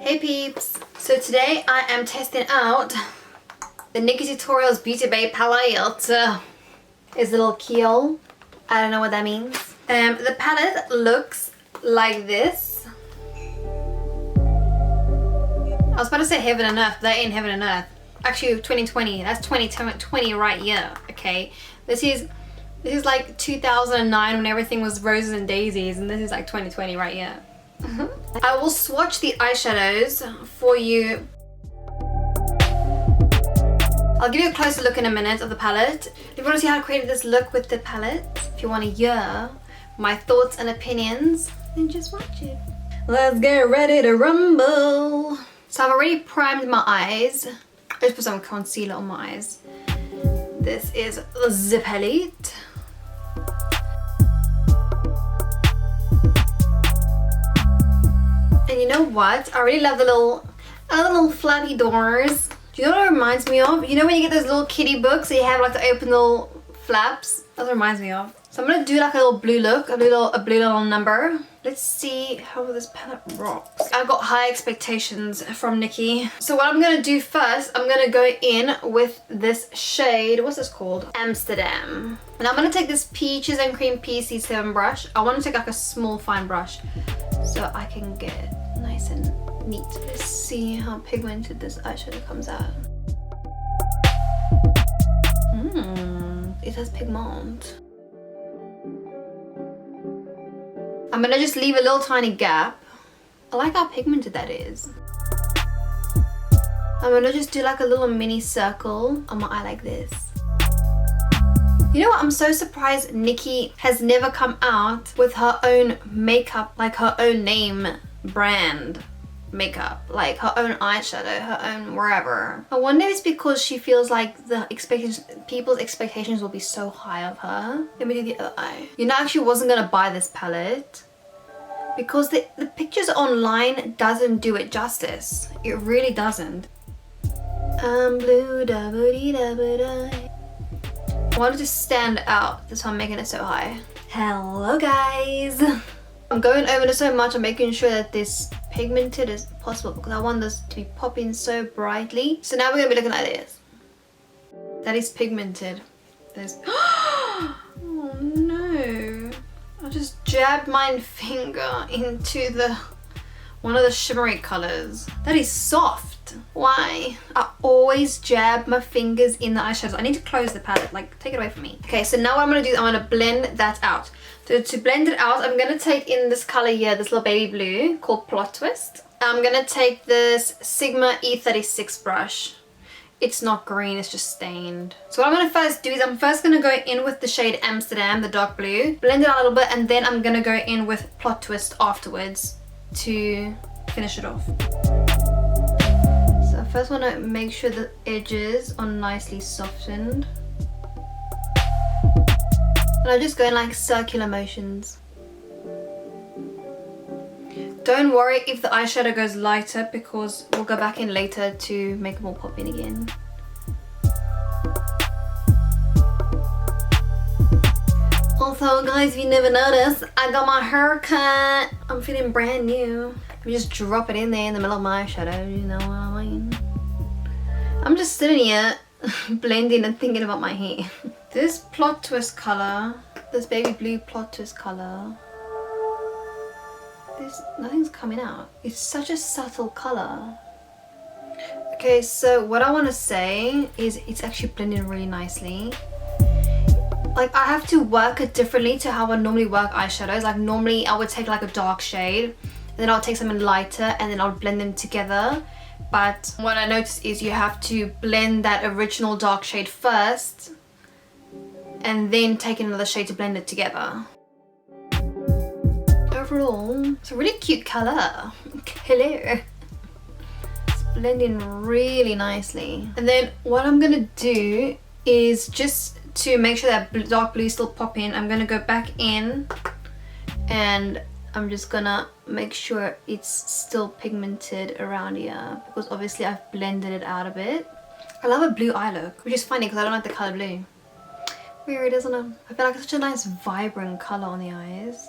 Hey peeps! So today I am testing out the Nikkietutorials Beauty Bay palette. Is a little keel. I don't know what that means. The palette looks like this. I was about to say heaven and earth, but that ain't heaven and earth. Actually 2020, that's 2020 right here, okay? This is like 2009 when everything was roses and daisies, and this is like 2020 right here. I will swatch the eyeshadows for you. I'll give you a closer look in a minute of the palette. If you want to see how I created this look with the palette, if you want to hear my thoughts and opinions, then just watch it. Let's get ready to rumble. So I've already primed my eyes. I just put some concealer on my eyes. This is the palette. And you know what? I really love the little flappy doors. Do you know what it reminds me of? You know when you get those little kiddie books and you have like the open little flaps? That's what it reminds me of. So I'm gonna do like a little blue look, a blue little number. Let's see how this palette rocks. I've got high expectations from Nikkie. So what I'm gonna do first, I'm gonna go in with this shade. What's this called? Amsterdam. And I'm gonna take this Peaches and Cream PC7 brush. I want to take like a small fine brush so I can get it nice and neat. Let's see how pigmented this eyeshadow comes out. It has pigment. I'm gonna just leave a little tiny gap. I like how pigmented that is. I'm gonna just do like a little mini circle on my eye like this. You know what? I'm so surprised Nikkie has never come out with her own makeup, like her own name brand makeup, like her own eyeshadow, her own wherever. I wonder if it's because she feels like the people's expectations will be so high of her. Let me do the other eye. You know, I actually wasn't gonna buy this palette because the pictures online doesn't do it justice. It really doesn't. I'm blue, da ba dee da ba da. I wanted to stand out, that's why I'm making it so high. Hello guys! I'm going over this so much, I'm making sure that this pigmented as possible because I want this to be popping so brightly. So now we're going to be looking like this. That is pigmented. There's... Oh no! I just jabbed my finger into one of the shimmery colors. That is soft. Why? I always jab my fingers in the eyeshadows. I need to close the palette, like take it away from me. Okay, so now what I'm gonna do is I'm gonna blend that out. So to blend it out, I'm gonna take in this color here, this little baby blue called Plot Twist. I'm gonna take this Sigma E36 brush. It's not green, it's just stained. So what I'm gonna first do is I'm first gonna go in with the shade Amsterdam, the dark blue, blend it out a little bit, and then I'm gonna go in with Plot Twist afterwards to finish it off. So I first want to make sure the edges are nicely softened. And I just go in like circular motions. Don't worry if the eyeshadow goes lighter because we'll go back in later to make it more popping again. Also guys, if you never noticed, I got my hair cut. I'm feeling brand new. Let me just drop it in there in the middle of my eyeshadow, you know what I mean? I'm just sitting here blending and thinking about my hair. This Plot Twist color, this baby blue Plot Twist color, nothing's coming out. It's such a subtle color. Okay, so what I want to say is it's actually blending really nicely. Like I have to work it differently to how I normally work eyeshadows. Like normally I would take like a dark shade, and then I'll take something lighter and then I'll blend them together. But what I noticed is you have to blend that original dark shade first and then take another shade to blend it together. Overall, it's a really cute color. Hello. It's blending really nicely. And then what I'm gonna do is just to make sure that dark blue is still popping, I'm gonna go back in and I'm just gonna make sure it's still pigmented around here because obviously I've blended it out a bit. I love a blue eye look, which is funny because I don't like the color blue. Weird, isn't it? I feel like it's such a nice vibrant color on the eyes.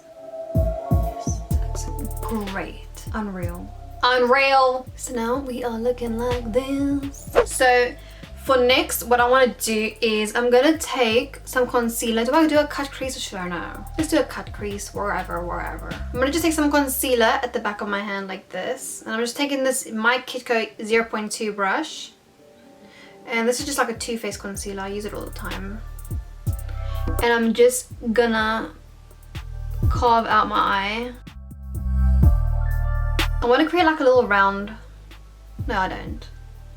Yes, that's great. Unreal. Unreal. So now we are looking like this. So for next, what I want to do is I'm going to take some concealer. Do I do a cut crease or should I know? Let's do a cut crease wherever. I'm going to just take some concealer at the back of my hand like this. And I'm just taking this, my Kitco 0.2 brush. And this is just like a Too Faced concealer. I use it all the time. And I'm just gonna carve out my eye. I want to create like a little round. No, I don't.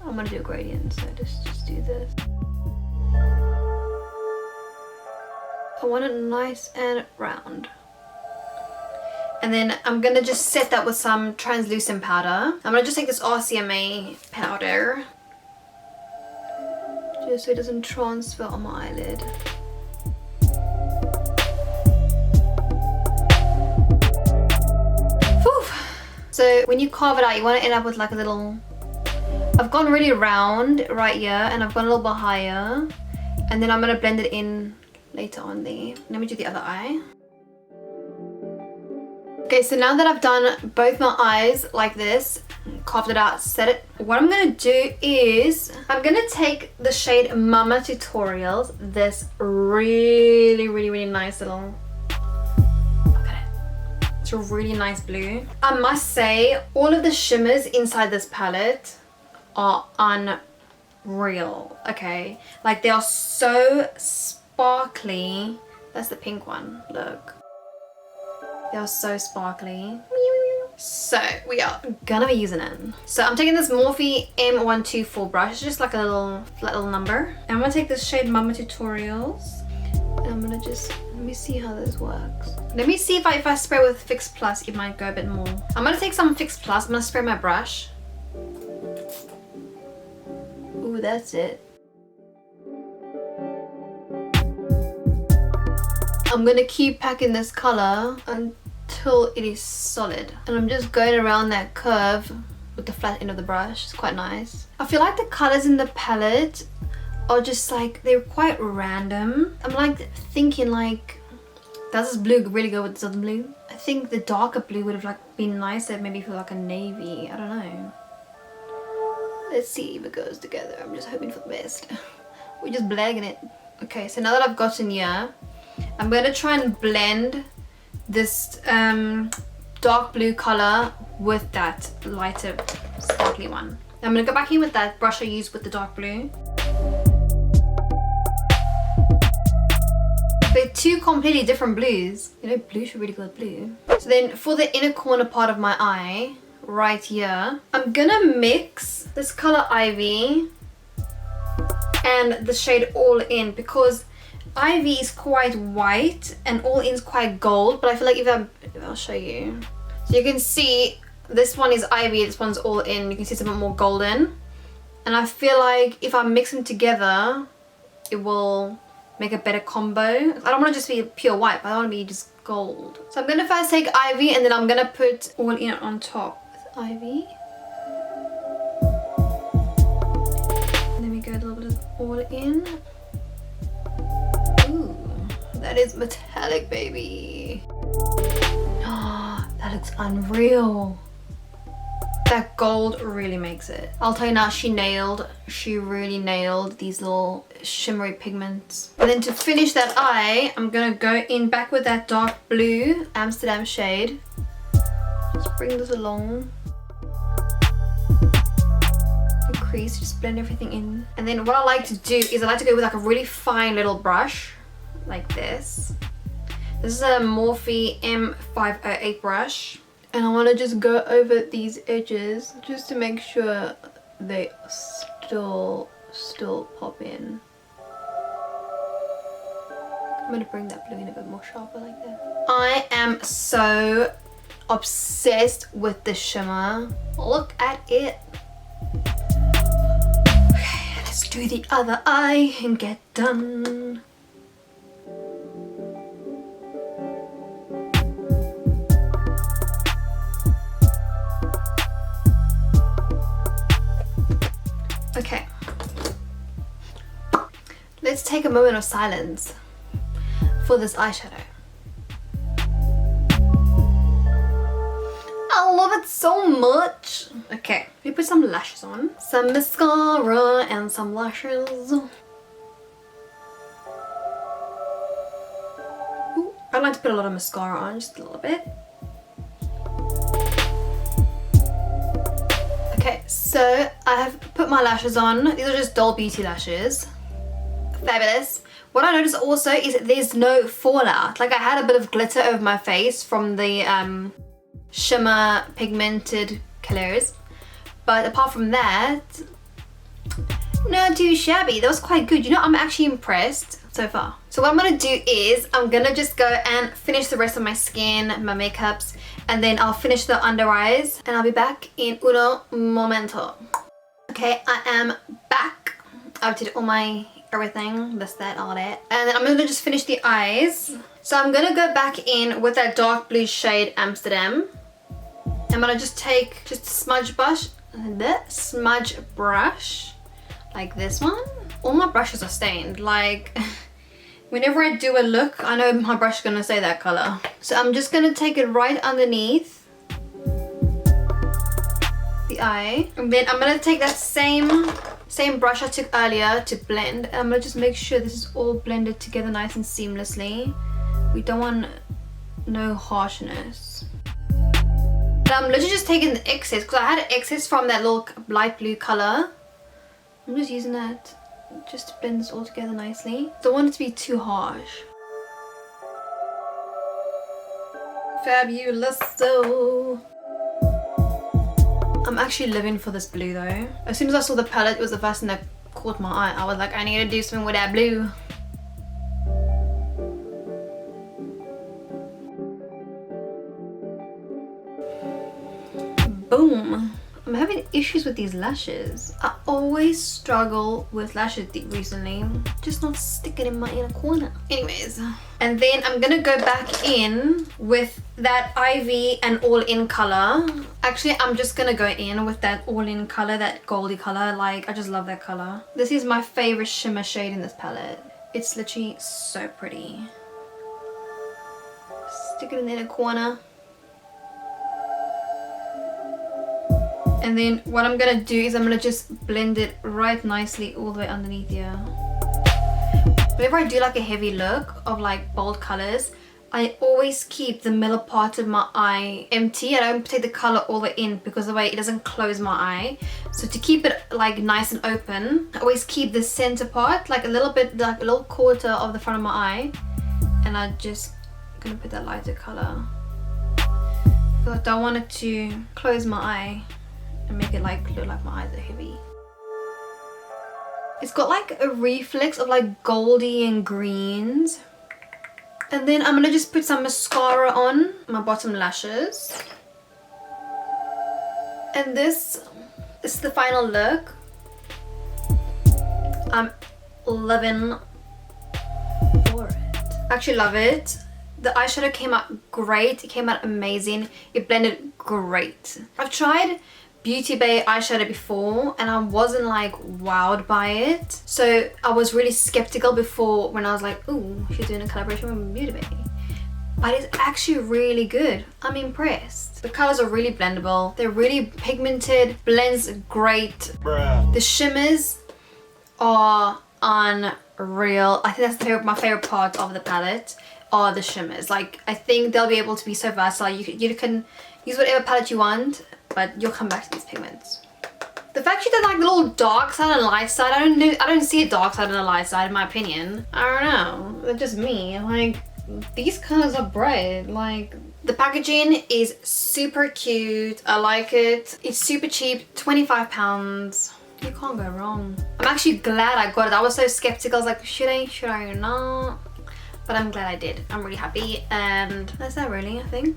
I'm gonna do a gradient, so just do this. I want it nice and round. And then I'm gonna just set that with some translucent powder. I'm gonna just take this RCMA powder, just so it doesn't transfer on my eyelid. Whew. So when you carve it out, you want to end up with like a little... I've gone really round right here, and I've gone a little bit higher, and then I'm going to blend it in later on there. Let me do the other eye. Okay, so now that I've done both my eyes like this, carved it out, set it, what I'm going to do is I'm going to take the shade Mama Tutorials, this really nice little... Look at it. It's a really nice blue. I must say, all of the shimmers inside this palette are unreal, okay? Like, they are so sparkly. That's the pink one, look. They are so sparkly. So we are gonna be using it. So I'm taking this Morphe M124 brush. It's just like a little flat little number. And I'm gonna take this shade Mama Tutorials. And I'm gonna just, let me see how this works. Let me see if I spray with Fix Plus, it might go a bit more. I'm gonna take some Fix Plus. I'm gonna spray my brush. Ooh, that's it. I'm gonna keep packing this color until it is solid. And I'm just going around that curve with the flat end of the brush. It's quite nice. I feel like the colors in the palette are just like, they're quite random. I'm like thinking like, does this blue really go with this other blue? I think the darker blue would have like been nicer maybe for like a navy. I don't know. Let's see if it goes together. I'm just hoping for the best. We're just blagging it. Okay, so now that I've gotten here, I'm going to try and blend this dark blue color with that lighter sparkly one. I'm going to go back in with that brush I used with the dark blue. They're two completely different blues. You know, blue should really go with blue. So then for the inner corner part of my eye, right here, I'm gonna mix this color Ivy and the shade All In, because Ivy is quite white and All In is quite gold, but I feel like if I'll show you. So you can see this one is Ivy, this one's All In. You can see it's a bit more golden. And I feel like if I mix them together, it will make a better combo. I don't want to just be pure white, but I want to be just gold. So I'm going to first take Ivy and then I'm going to put All In on top. Ivy. And then we go a little bit of All In. Ooh, that is metallic, baby. Oh, that looks unreal. That gold really makes it. I'll tell you now, she really nailed these little shimmery pigments. And then to finish that eye, I'm gonna go in back with that dark blue Amsterdam shade. Just bring this along. Crease, just blend everything in. And then what I like to do is I like to go with like a really fine little brush like this. This is a Morphe M508 brush, and I want to just go over these edges just to make sure they still pop in. I'm going to bring that blue in a bit more sharper like that. I am so obsessed with the shimmer. Look at it. Do the other eye and get done. Okay, let's take a moment of silence for this eyeshadow. Oh, love it so much. Okay, let me put some lashes on. Some mascara and some lashes. Ooh, I like to put a lot of mascara on, just a little bit. Okay, so I have put my lashes on. These are just Doll Beauty lashes. Fabulous. What I noticed also is there's no fallout. Like I had a bit of glitter over my face from the shimmer pigmented colors. But apart from that, not too shabby. That was quite good. You know, I'm actually impressed so far. So what I'm gonna do is I'm gonna just go and finish the rest of my skin, my makeups, and then I'll finish the under eyes and I'll be back in uno momento. Okay, I am back. I did all my everything, this, that, all that. And then I'm gonna just finish the eyes. So I'm gonna go back in with that dark blue shade Amsterdam. I'm gonna just take just a smudge brush, like this one. All my brushes are stained. Like whenever I do a look, I know my brush is gonna say that color. So I'm just gonna take it right underneath the eye, and then I'm gonna take that same brush I took earlier to blend, and I'm gonna just make sure this is all blended together nice and seamlessly. We don't want no harshness. And I'm literally just taking the excess because I had an excess from that little light blue color. I'm just using that just to blend this all together nicely. Don't want it to be too harsh. Fabulous. So I'm actually living for this blue though. As soon as I saw the palette, it was the first thing that caught my eye. I was like, I need to do something with that blue. Boom. I'm having issues with these lashes. I always struggle with lashes recently. Just not sticking in my inner corner. Anyways. And then I'm gonna go back in with that Ivy and all-in color. Actually, I'm just gonna go in with that all-in color, that goldy color. Like, I just love that color. This is my favorite shimmer shade in this palette. It's literally so pretty. Stick it in the inner corner. And then what I'm gonna do is I'm gonna just blend it right nicely all the way underneath here. Whenever I do like a heavy look of like bold colors, I always keep the middle part of my eye empty. I don't take the color all the way in because the way it doesn't close my eye. So to keep it like nice and open, I always keep the center part like a little bit, like a little quarter of the front of my eye. And I just gonna put that lighter color. Because I don't want it to close my eye and make it like look like my eyes are heavy. It's got like a reflex of like goldy and greens. And then I'm gonna just put some mascara on my bottom lashes. And this is the final look. I'm living for it. I actually love it. The eyeshadow came out great. It came out amazing. It blended great. I've tried Beauty Bay eyeshadow before and I wasn't like wowed by it, so I was really skeptical before when I was like, ooh, she's doing a collaboration with Beauty Bay, but it's actually really good. I'm impressed. The colors are really blendable, they're really pigmented, blends great. Bruh. The shimmers are unreal. I think that's my favorite part of the palette are the shimmers. Like, I think they'll be able to be so versatile. You can use whatever palette you want, but you'll come back to these pigments. The fact she did like the little dark side and light side, I don't see a dark side and a light side in my opinion. I don't know, that's just me. Like, these colors are bright. Like, the packaging is super cute. I like it. It's super cheap, £25. You can't go wrong. I'm actually glad I got it. I was so skeptical. I was like, should I not? But I'm glad I did. I'm really happy, and that's that really, I think.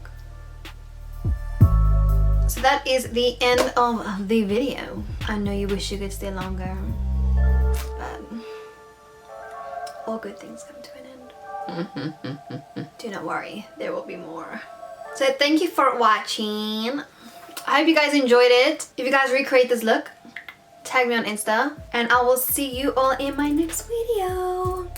So that is the end of the video. I know you wish you could stay longer, but all good things come to an end. Do not worry, there will be more. So thank you for watching. I hope you guys enjoyed it. If you guys recreate this look, tag me on Insta, and I will see you all in my next video.